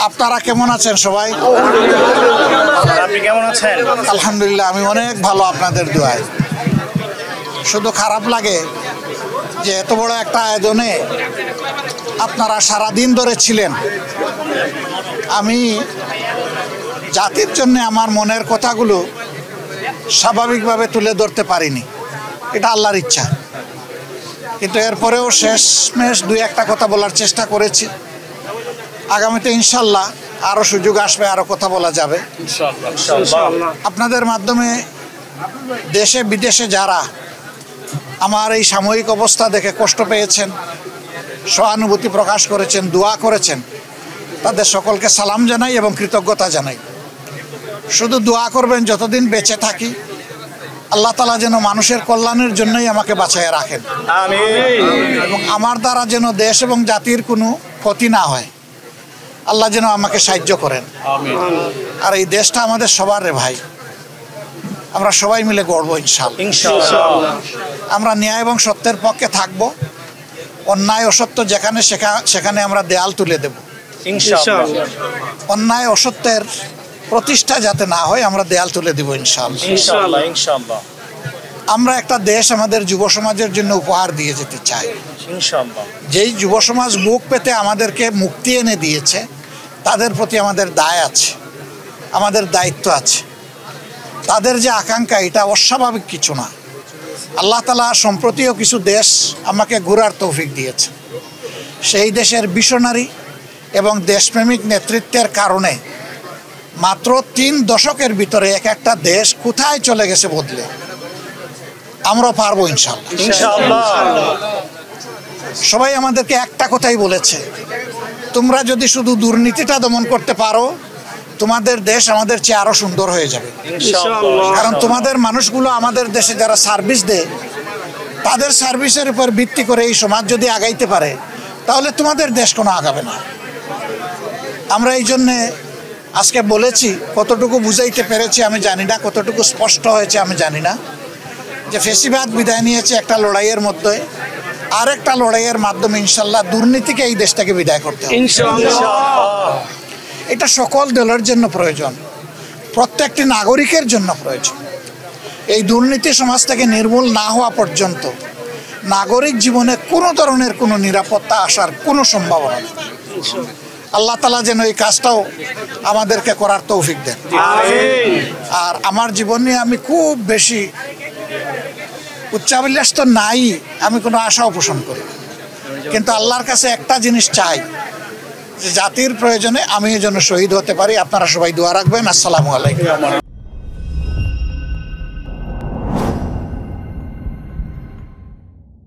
আপনারা কেমন আছেন সবাই? আপনি কেমন আছেন? আলহামদুলিল্লাহ, আমি অনেক ভালো আপনাদের দোয়ায়। শুধু খারাপ লাগে যে এত বড় একটা আয়োজনে আপনারা সারাদিন ধরে ছিলেন। আমি জাতির জন্য আমার মনের কথাগুলো স্বাভাবিকভাবে তুলে ধরতে পারিনি, এটা আল্লাহর ইচ্ছা। কিন্তু এরপরেও শেষমেশ দুই একটা কথা বলার চেষ্টা করেছি। আগামীতে ইনশাল্লাহ আরও সুযোগ আসবে, আরও কথা বলা যাবে আপনাদের মাধ্যমে। দেশে বিদেশে যারা আমার এই সাময়িক অবস্থা দেখে কষ্ট পেয়েছেন, সহানুভূতি প্রকাশ করেছেন, দোয়া করেছেন, তাদের সকলকে সালাম জানাই এবং কৃতজ্ঞতা জানাই। শুধু দোয়া করবেন যতদিন বেঁচে থাকি আল্লাহ তাআলা যেন মানুষের কল্যাণের জন্যই আমাকে বাঁচাইয়া রাখেন, এবং আমার দ্বারা যেন দেশ এবং জাতির কোনো ক্ষতি না হয়। আল্লাহ যেন আমাকে সাহায্য করেন। আর এই দেশটা আমাদের সবার রে ভাই, আমরা সবাই মিলে গড়ব ইনশাআল্লাহ। আমরা ন্যায় এবং সত্যের পক্ষে থাকব। অন্যায় অসত্য যেখানে সেখানে আমরা দেয়াল তুলে দেব ইনশাআল্লাহ। অন্যায় অসত্যের প্রতিষ্ঠা যাতে না হয় আমরা দেয়াল তুলে দেব ইনশাআল্লাহ। আমরা একটা দেশ আমাদের যুব সমাজের জন্য উপহার দিয়ে যেতে চাই ইনশাআল্লাহ। যেই যুব সমাজ বুক পেতে আমাদেরকে মুক্তি এনে দিয়েছে, তাদের প্রতি আমাদের দায় আছে, আমাদের দায়িত্ব আছে। তাদের যে আকাঙ্ক্ষা, এটা অস্বাভাবিক কিছু না। আল্লাহ তাআলা সম্প্রতিও কিছু দেশ আমাকে ঘোরার তৌফিক দিয়েছে। সেই দেশের ভিশনারি এবং দেশপ্রেমিক নেতৃত্বের কারণে মাত্র 3 দশকের ভিতরে এক একটা দেশ কোথায় চলে গেছে বদলে। আমরা পারবো ইনশাআল্লাহ। সবাই আমাদেরকে একটা কথাই বলেছে, তোমরা যদি শুধু দুর্নীতিটা দমন করতে পারো, তোমাদের দেশ আমাদের চেয়ে আরো সুন্দর হয়ে যাবে। কারণ তোমাদের মানুষগুলো আমাদের দেশে যারা সার্ভিস দেয়, তাদের সার্ভিসের উপর ভিত্তি করে এই সমাজ যদি আগাইতে পারে, তাহলে তোমাদের দেশ কোনো আগাবে না। আমরা এই জন্যে আজকে বলেছি, কতটুকু বুঝাইতে পেরেছি আমি জানি না, কতটুকু স্পষ্ট হয়েছে আমি জানি না, যে ফেসিবাদ বিদায় নিয়েছে একটা লড়াইয়ের মধ্যে, আরেকটা লড়াইয়ের মাধ্যমে ইনশাল্লাহ দুর্নীতিকে এই দেশটাকে বিদায় করতে হবে ইনশাআল্লাহ। এটা সকল দলের জন্য প্রয়োজন, প্রত্যেকটি নাগরিকের জন্য প্রয়োজন। এই দুর্নীতি সমাজ থেকে নির্মূল না হওয়া পর্যন্ত নাগরিক জীবনে কোনো ধরনের কোনো নিরাপত্তা আসার কোনো সম্ভাবনা নেই। আল্লাহ তাআলা যেন এই কাজটাও আমাদেরকে করার তৌফিক দেন। আর আমার জীবন নিয়ে আমি খুব বেশি উচ্চাভিলাষ তো নাই, আমি কোনো আশাও পোষণ করি, কিন্তু আল্লাহর কাছে একটা জিনিস চাই, যে জাতির প্রয়োজনে আমি যেন শহীদ হতে পারি। আপনারা সবাই দোয়া রাখবেন। আসসালামু আলাইকুম।